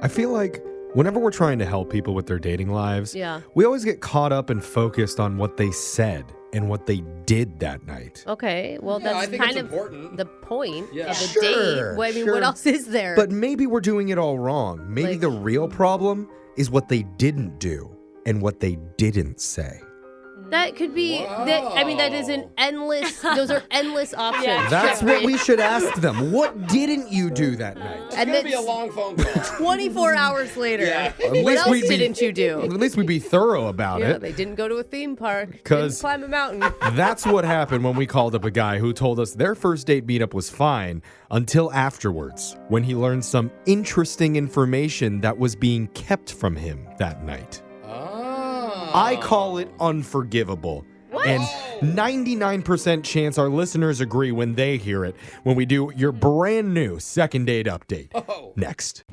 I feel like whenever we're trying to help people with their dating lives, we always get caught up and focused on what they said and what they did that night. Okay, well, that's kind of important. the point of the Sure, date. Well, I mean, what else is there? But maybe we're doing it all wrong. Maybe the real problem is what they didn't do and what they didn't say. That could be, that is an endless, those are endless options. Yeah. That's what we should ask them. What didn't you do that night? It's going to be a long phone call. 24 hours later. Yeah. What else didn't you do? At least we'd be thorough about it. They didn't go to a theme park. 'Cause Didn't climb a mountain. That's what happened when we called up a guy who told us their first date meetup was fine until afterwards, when he learned some interesting information that was being kept from him that night. I call it unforgivable. What? And 99% chance our listeners agree when they hear it, when we do your brand new second date update. Next.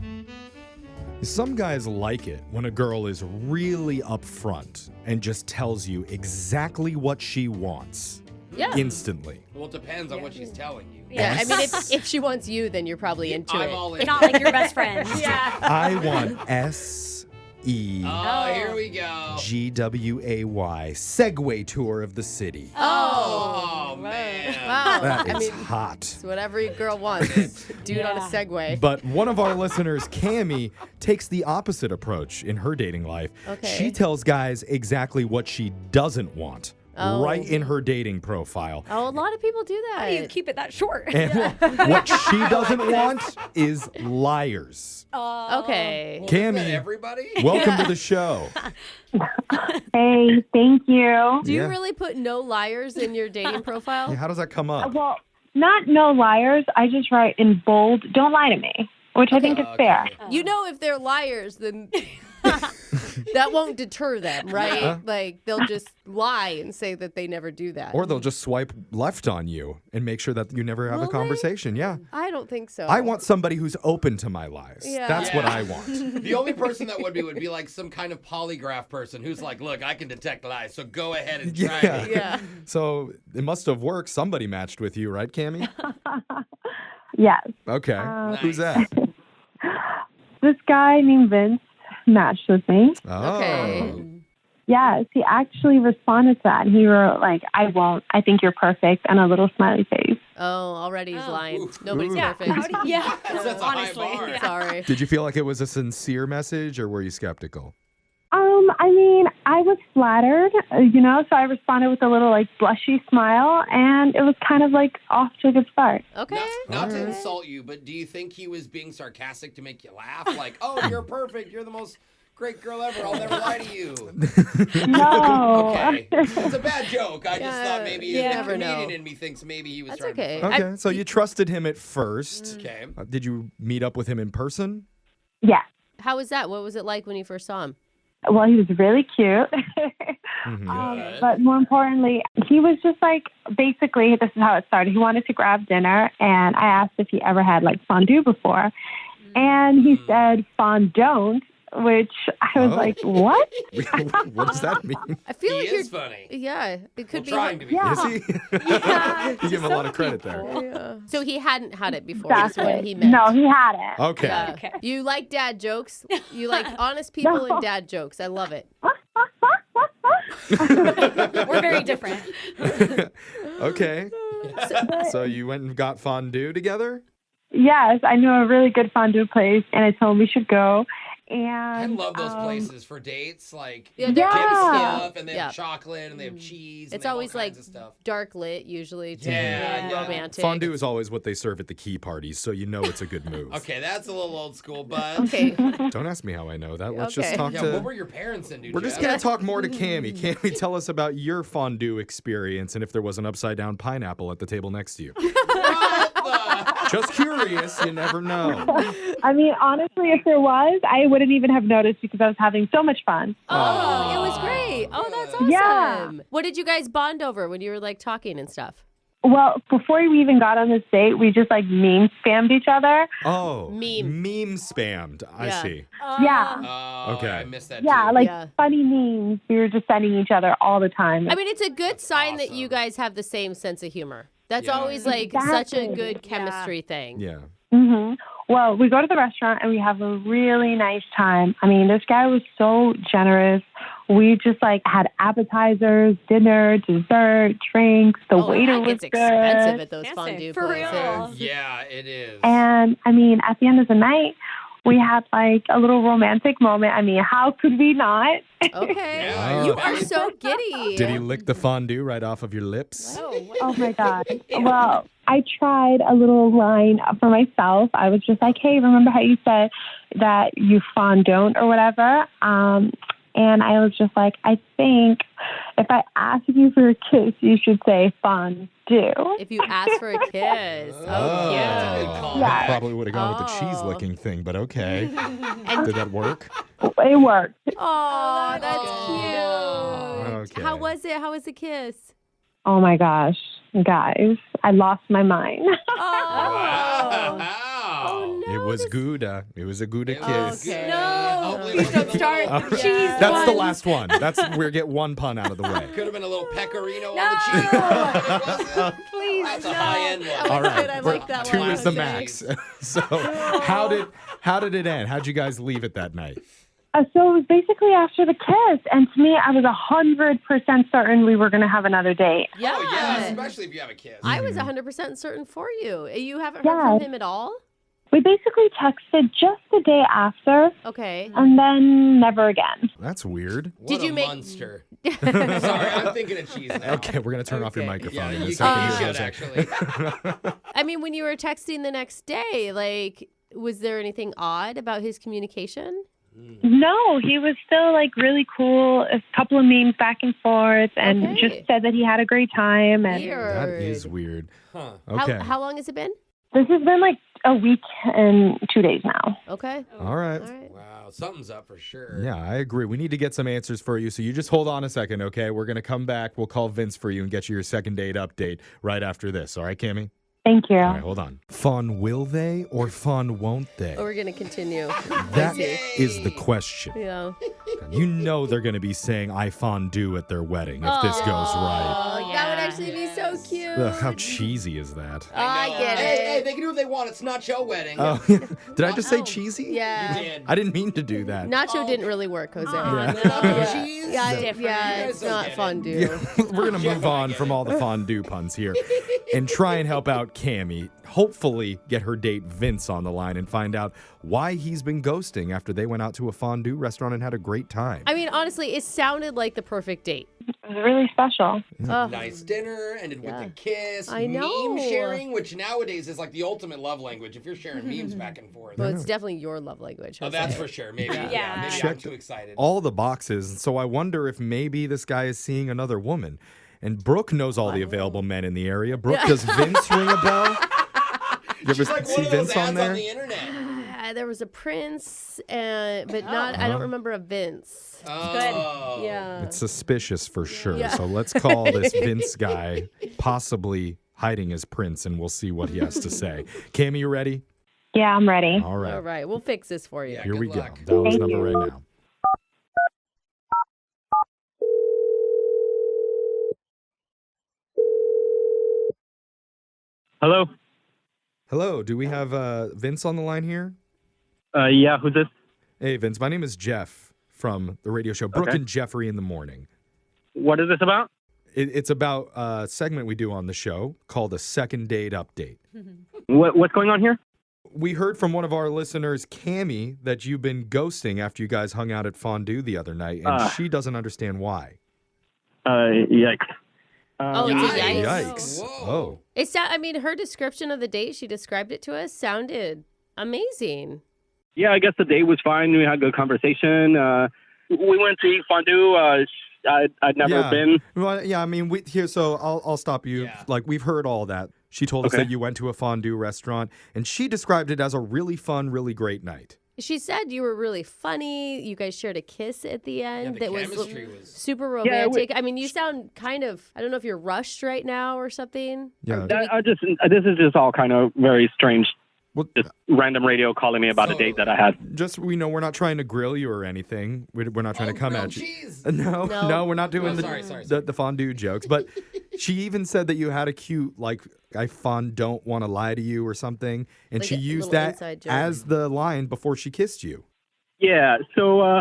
Some guys like it when a girl is really upfront and just tells you exactly what she wants. Yeah. Instantly. Well, it depends on what she's telling you. Yeah, I mean, if she wants you, then you're probably into I'm it. all in. Not like your best friend. I want S-E. Oh, here we go. GWAY, Segway tour of the city. Oh, man. Wow. That is I mean, hot. it's what every girl wants. Dude on a Segway. But one of our listeners, Cammie, takes the opposite approach in her dating life. Okay. She tells guys exactly what she doesn't want. Right in her dating profile. Oh, a lot of people do that. How do you keep it that short? And what she doesn't want is liars. Okay. Well, isn't that Cammie, everybody? welcome to the show. Hey, thank you. Do you really put no liars in your dating profile? Yeah, how does that come up? Well, not no liars. I just write in bold, don't lie to me, which I think is fair. You know, if they're liars, then that won't deter them, right? Like, they'll just lie and say that they never do that. Or they'll just swipe left on you and make sure that you never have a conversation. Yeah. I don't think so. I want somebody who's open to my lies. Yeah. That's what I want. The only person that would be like some kind of polygraph person who's like, look, I can detect lies, so go ahead and try Yeah. me. Yeah. So it must have worked. Somebody matched with you, right, Cammie? Yes. Okay. Who's that? This guy named Vince matched with me. Oh. Okay. Yes, he actually responded to that. He wrote, like, I won't. I think you're perfect, and a little smiley face. Oh, already he's lying. Oof. Nobody's Yeah. perfect. How do you, That's a high honestly. bar. Yeah. Sorry. Did you feel like it was a sincere message or were you skeptical? I mean, I was flattered, so I responded with a little, like, blushy smile, and it was kind of, like, off to a good start. Okay. Not to insult you, but do you think he was being sarcastic to make you laugh? Like, oh, you're perfect. You're the most great girl ever. I'll never lie to you. No. Okay. It's a bad joke. I just thought maybe the never comedian know. in me thinks maybe he was That's trying okay. to be funny. Okay. So you trusted him at first. Okay. Did you meet up with him in person? Yes. How was that? What was it like when you first saw him? Well, he was really cute. Good. But more importantly, he was just like, basically, this is how it started. He wanted to grab dinner, and I asked if he ever had, like, fondue before. And he said fondon't, which I was like, what? What does that mean? I feel He like is you're. funny. Yeah, it could Well, be. trying to be. Yeah. Is he? Yeah, You give him a lot of credit there. Yeah. So he hadn't had it before. Is Exactly. what he meant. No, he had it. Okay. Yeah. Okay. You like dad jokes. You like honest people and dad jokes. I love it. We're very different. Okay. So you went and got fondue together? Yes, I know a really good fondue place, and I told him we should go. I And love those places for dates. Like, Yeah, dip they're Yeah. stuff, and they Yeah. have chocolate, and they have cheese. and It's they have all always like kinds of stuff. dark lit usually to Yeah, be yeah. romantic. Fondue is always what they serve at the key parties, so you know it's a good move. Okay, that's a little old school, but Okay. Don't ask me how I know that. Let's Okay. just talk yeah, to... what were your parents into? We're just Jeff? going to talk more to Cammie. Cammie, tell us about your fondue experience and if there was an upside-down pineapple at the table next to you. What the- Just curious. You never know. I mean, honestly, if there was, I wouldn't even have noticed because I was having so much fun. Oh, it was great. Oh, that's awesome. Yeah. What did you guys bond over when you were like talking and stuff? Well, before we even got on this date, we just like meme spammed each other. Oh. Meme. Spammed. I Yeah. see. Yeah. Oh, Okay. I missed that Yeah, too. like Yeah. funny memes. We were just sending each other all the time. I mean, it's a good sign that awesome. you guys have the same sense of humor. That's Yeah. always like such a Exactly. good chemistry thing. Yeah. hmm Well, we go to the restaurant and we have a really nice time. I mean, this guy was so generous. We just had appetizers, dinner, dessert, drinks. The waiter that was gets good. expensive at those Expensive, fondue for places. real. Yeah, it is. And I mean, at the end of the night, we had a little romantic moment. I mean, how could we not? Okay. Yeah, You are so giddy. Did he lick the fondue right off of your lips? Oh my God. Well, I tried a little line for myself. I was just like, hey, remember how you said that you fondon't or whatever? And I was just like, I think if I ask you for a kiss, you should say fondue. If you ask for a kiss. Oh, that's a good cute. call. Yeah. Probably would have gone with the cheese licking thing, but okay. Did that work? It worked. Oh, that's Oh. cute. Okay. How was it? How was the kiss? Oh my gosh, guys, I lost my mind. Oh. Wow. Oh, no. It was Gouda. It was a Gouda It was kiss. good. No, Hopefully please it don't was a start. little- Cheese That's the ones. last one. We get one pun out of the way. Could have been a little pecorino No. on the cheese. It wasn't. Please, That's a no. high-end one. All right. good. I like that Two one. is the Okay. max. So how did it end? How'd you guys leave it that night? So it was basically after the kiss, and to me, I was 100% certain we were going to have another date. Yeah. Oh, yeah, especially if you have a kiss. I was 100% certain for you. You haven't Yeah. heard from him at all? We basically texted just the day after, Okay. and then never again. That's weird. What Did you a make- monster. Sorry, I'm thinking of cheese now. Okay, we're gonna turn off your Okay. microphone Yeah, in a you second. should actually. I mean, when you were texting the next day, was there anything odd about his communication? No, he was still really cool. A couple of memes back and forth, and Okay. just said that he had a great time. And Weird. That is weird. Huh. Okay. How long has it been? this has been a week and 2 days now. Okay. All right. All right. Wow, something's up for sure. Yeah, I agree. We need to get some answers for you. So you just hold on a second, okay? We're going to come back. We'll call Vince for you and get you your second date update right after this. All right, Cammy? Thank you. All right, hold on. Fun will they or fun won't they? Oh, we're going to continue. That see. is the question. Yeah. You know they're going to be saying I fondue at their wedding if this goes right. Oh, that would actually be so cute. Ugh, how cheesy is that? I know. get Hey, it. hey, they can do what they want. It's not your wedding. Oh, did I just say cheesy? Yeah. You did. I didn't mean to do that. Nacho didn't really work, Jose. Nacho cheese? Yeah, Different. yeah, You it's guys don't not get it. fondue. We're going to move on from all the fondue puns here and try and help out Cammy. Hopefully get her date Vince on the line and find out why he's been ghosting after they went out to a fondue restaurant and had a great time. I mean, honestly, it sounded like the perfect date. It was really special. Ugh. Nice dinner, ended with Yeah. a kiss. I know. Meme sharing, which nowadays is the ultimate love language if you're sharing memes back and forth. Well, it's definitely your love language. Oh, Jose. that's for sure. Maybe. Yeah. Maybe I'm Check too excited. all the boxes. So I wonder if maybe this guy is seeing another woman. And Brooke knows all the available men in the area. Brooke, does Vince ring a bell? You ever She's like see one of those Vince on ads there? on the internet. There was a Prince, but not. I don't remember a Vince. Oh. Yeah. It's suspicious for sure. Yeah. So let's call this Vince guy possibly hiding his prince, and we'll see what he has to say. Cammy, you ready? Yeah, I'm ready. All right. All right, we'll fix this for you. Yeah. Here good we go. luck. Dial his Thank number you. right now. Hello. Hello. Do we have Vince on the line here? Yeah, who's this? Hey, Vince. My name is Jeff from the radio show Brooke Okay. and Jeffrey in the Morning. What is this about? It's about a segment we do on the show called a second date update. What's going on here? We heard from one of our listeners, Cammy, that you've been ghosting after you guys hung out at Fondue the other night, and she doesn't understand why. Yikes. Oh, it's a yikes. Yikes. Whoa. Oh. Her description of the date, she described it to us, sounded amazing. Yeah, I guess the date was fine. We had a good conversation. We went to eat fondue. I'd never Yeah. been. Well, yeah, I mean, so I'll stop you. Yeah. Like, we've heard all that. She told us Okay. that you went to a fondue restaurant, and she described it as a really fun, really great night. She said you were really funny. You guys shared a kiss at the end the that was chemistry was- super Yeah, romantic. You sound kind of, I don't know if you're rushed right now or something. Yeah. This is just all kind of very strange. Well, Just random radio calling me about a date that I had. just, we're not trying to grill you or anything. We're not trying to come grilled at you. cheese. No, No. we're not doing Oh, sorry. the fondue jokes. But She even said that you had a cute, like, I don't want to lie to you or something. And Like she a used little that inside joke. as the line before she kissed you. Yeah, so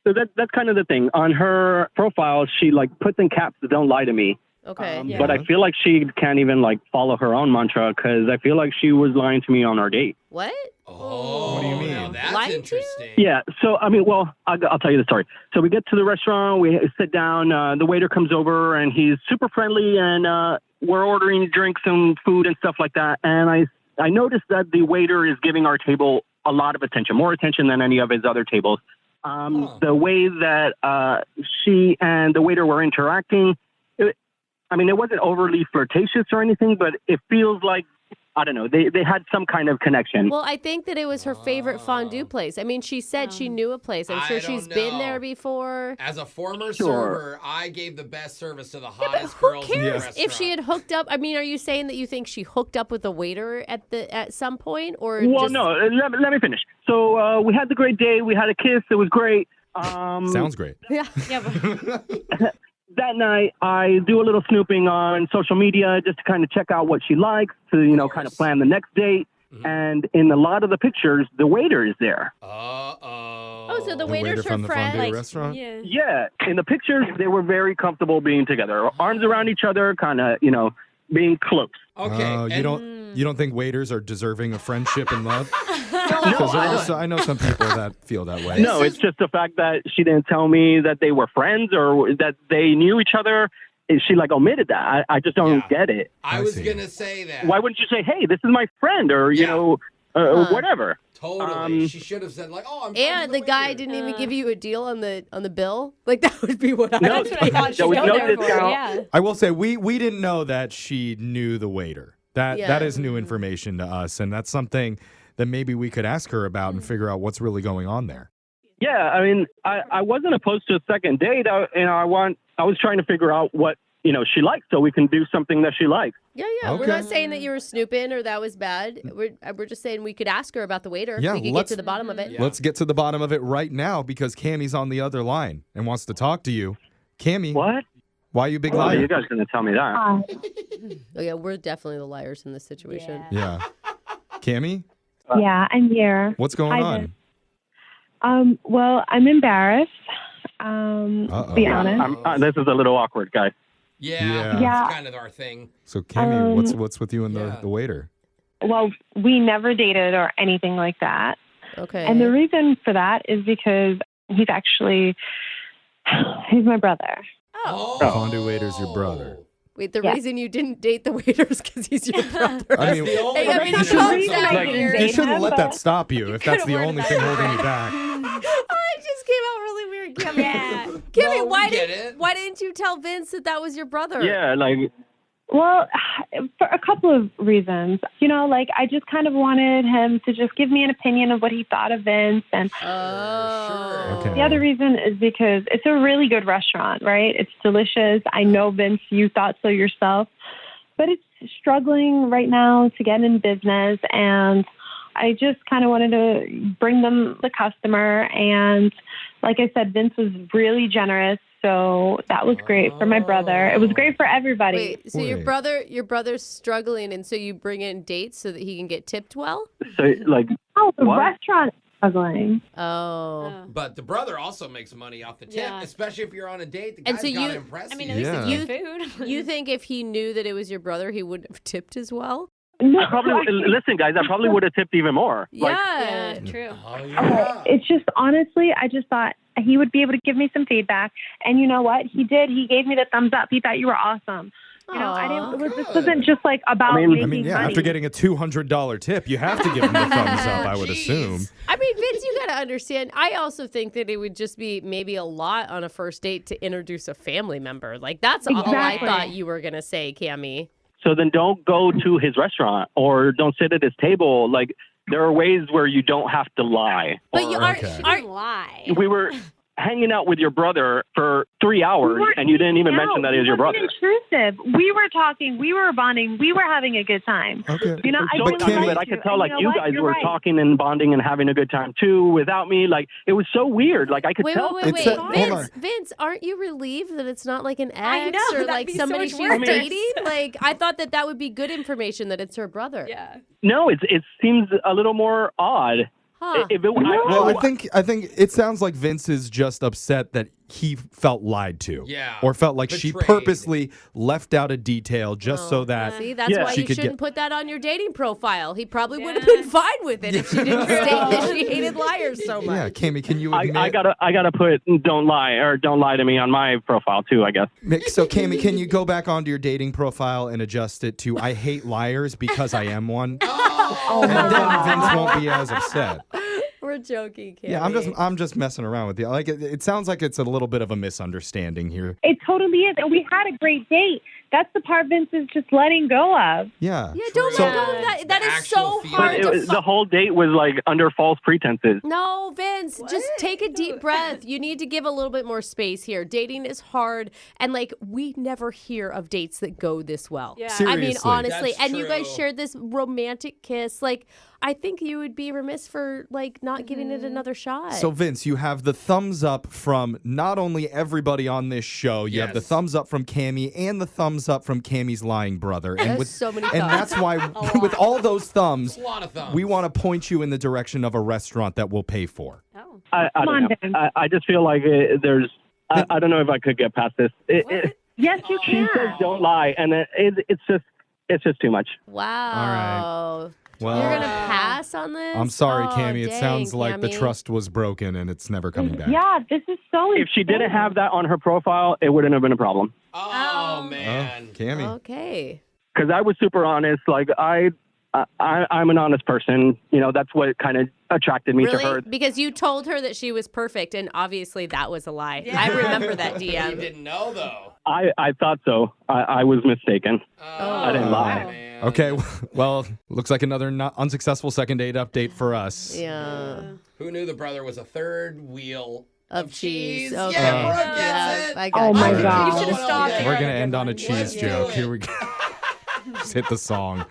that's kind of the thing. On her profile, she like puts in caps, "Don't lie to me." Okay. But I feel like she can't even like follow her own mantra because I feel like she was lying to me on our date. What? Oh, What do you mean? now that's Lying to you? interesting. Yeah, so I mean, well, I'll tell you the story. So we get to the restaurant, we sit down, the waiter comes over and he's super friendly and we're ordering drinks and food and stuff like that. And I noticed that the waiter is giving our table a lot of attention, more attention than any of his other tables. The way that she and the waiter were interacting, it wasn't overly flirtatious or anything, but it feels like, I don't know, they had some kind of connection. Well, I think that it was her favorite fondue place. I mean, she said she knew a place. I'm sure I she's don't been know. there before. As a former Sure. server, I gave the best service to the But hottest who girls in the cares restaurant. if she had hooked up? I mean, are you saying that you think she hooked up with the waiter at some point, or Well, just... no, let me finish. So we had the great day. We had a kiss. It was great. Sounds great. Yeah. That night, I do a little snooping on social media just to kind of check out what she likes to, kind of plan the next date. Mm-hmm. And in a lot of the pictures, the waiter is there. Uh-oh. Oh, so the The waiter's waiter her from the friend. fondue restaurant? Yeah. Yeah, in the pictures, they were very comfortable being together, arms around each other, kind of, being close. Okay. Oh, and- you don't think waiters are deserving of friendship and love? Because I know some people that feel that way. No, it's just the fact that she didn't tell me that they were friends or that they knew each other. She like omitted that. I just don't get it. I I was see. going to say that. Why wouldn't you say, "Hey, this is my friend," or whatever? Totally. She should have said, like, "Oh, I'm friends And with the guy waiter." didn't even give you a deal on the bill. Like that would be what I. No, would That's what I thought There she'd was go no there for. discount. Yeah. I will say we didn't know that she knew the waiter. That Yeah. is new information to us, and that's something that maybe we could ask her about and figure out what's really going on there. Yeah, I mean, I wasn't opposed to a second date. I was trying to figure out what she likes, so we can do something that she likes. Yeah. We're Okay. not saying that you were snooping or that was bad. We're just saying we could ask her about the waiter. Yeah, we could get let's- to the bottom of it. Yeah. Let's get to the bottom of it right now because Cammie's on the other line and wants to talk to you. Cammie, What? why you big Oh, liar? you guys gonna tell me that? Oh yeah, we're definitely the liars in this situation. Yeah. Cammie, Yeah, I'm here. what's going Hi, on? Well, I'm embarrassed. Uh-oh. Be honest. This is a little awkward, guys. Yeah. Yeah. That's kind of our thing. So Cammie, what's with you and Yeah. the waiter? Well, we never dated or anything like that. Okay. And the reason for that is because he's my brother. Oh. Fondue waiter's your brother. Wait, the Yeah. reason you didn't date the waiter is because he's your brother. I mean, The only Hey, I mean, reason it I'm comes so out like- weird. you shouldn't let that but- stop you if that's the worded only that thing better. holding you back. Oh, it just came out really weird, Kimmy. Yeah. Kimmy, No, we why get didn't it. why didn't you tell Vince that was your brother? Yeah, like Well, for a couple of reasons. I just kind of wanted him to just give me an opinion of what he thought of Vince. And Oh. Okay. the other reason is because it's a really good restaurant, right? It's delicious. I know, Vince, you thought so yourself. But it's struggling right now to get in business. And I just kind of wanted to bring them the customer. And like I said, Vince was really generous. So that was great for my brother. It was great for everybody. Wait, so your Wait. brother's struggling, and so you bring in dates so that he can get tipped well? so like Oh, the What? restaurant is struggling. Oh. But the brother also makes money off the tip, Yeah. especially if you're on a date. The And guy's so got to you- impress I mean, you. at least Yeah. it's good food. You think if he knew that it was your brother, he wouldn't have tipped as well? No, I probably listen, guys. I probably would have tipped even more. Like, Yeah. Yeah, true. Oh, yeah. It's just honestly, I just thought he would be able to give me some feedback. And you know what? He did. He gave me the thumbs up. He thought you were awesome. I didn't. This good. wasn't just like about I mean, making Yeah, money. after getting a $200 tip, you have to give him the thumbs up, I would assume. I mean, Vince, you got to understand. I also think that it would just be maybe a lot on a first date to introduce a family member. Like, that's all I Exactly. thought you were going to say, Cammie. so then don't go to his restaurant or don't sit at his table. Like there are ways where you don't have to lie. But you Or- aren't. Okay. aren't Lie. We were hanging out with your brother for 3 hours and you didn't even mention that he was your brother. Intrusive. We were talking. We were bonding. We were having a good time. Okay. You know, I So don't Cammy- like but I could tell, and like, know you what? guys You're were right. talking and bonding and having a good time, too, without me. Like, it was so weird. Like, I could Wait, tell. wait, wait, It's wait. a- hold Vince, on. Vince, aren't you relieved that it's not like an ex I know, or that'd like be so somebody much she's worse. dating? Like, I thought that would be good information that it's her brother. Yeah. No, it seems a little more odd. Huh. If it, Well, I think it sounds like Vince is just upset that he felt lied to. Yeah. Or felt like she Betrayed. purposely left out a detail just so that See, that's Yeah. why she you could shouldn't get- put that on your dating profile. He probably would have Yeah. been fine with it if she didn't state that she hated liars so much. Yeah, Cammy, can you admit? I gotta put don't lie to me on my profile too, I guess. So, Cammy, can you go back onto your dating profile and adjust it to I hate liars because I am one? Oh, And then Vince won't be as upset. We're joking, Cammy. Yeah, I'm just messing around with you. Like it sounds like it's a little bit of a misunderstanding here. It totally is. And we had a great date. That's the part Vince is just letting go of. Yeah. Yeah, don't True. let go of that. That The is actual so feeling. hard to The whole date was like under false pretenses. No, Vince, just take a deep breath. You need to give a little bit more space here. Dating is hard, and like we never hear of dates that go this well. Yeah. I mean, Seriously. honestly, That's and you guys true. shared this romantic kiss. Like, I think you would be remiss for like not giving it another shot. So, Vince, you have the thumbs up from not only everybody on this show, you have the Yes. thumbs up from Cammy and the thumbs up from Cammy's lying brother. And That's so many and thumbs. that's why with all those thumbs, a lot of thumbs. we want to point you in the direction of a restaurant that we'll pay for. Oh. I Come on, don't know. Vince. I just feel like there's. I don't know if I could get past this. Yes, you She can. says don't lie, and it's just too much. wow. Well, You're gonna pass on this? I'm sorry, Oh, Cammy. It dang, sounds like the Cammy. trust was broken and it's never coming back. Yeah, this is so If she didn't insane. have that on her profile, it wouldn't have been a problem. Oh, Oh, man. Cammy. Okay. Because I was super honest. Like I'm an honest person. You know, that's what kind of attracted me Really? to her. Because you told her that she was perfect, and obviously that was a lie. I remember that You DM. didn't know, though. I thought so. I was mistaken. I didn't lie. Man. Okay, well, looks like another not unsuccessful second date update for us. Yeah. Who knew the brother was a third wheel Of cheese. Yeah, Okay. Brooke gets it. I got Oh my you. God. You should have stopped. We're going to end on a cheese Let's do joke. it. Here we go. Just hit the song.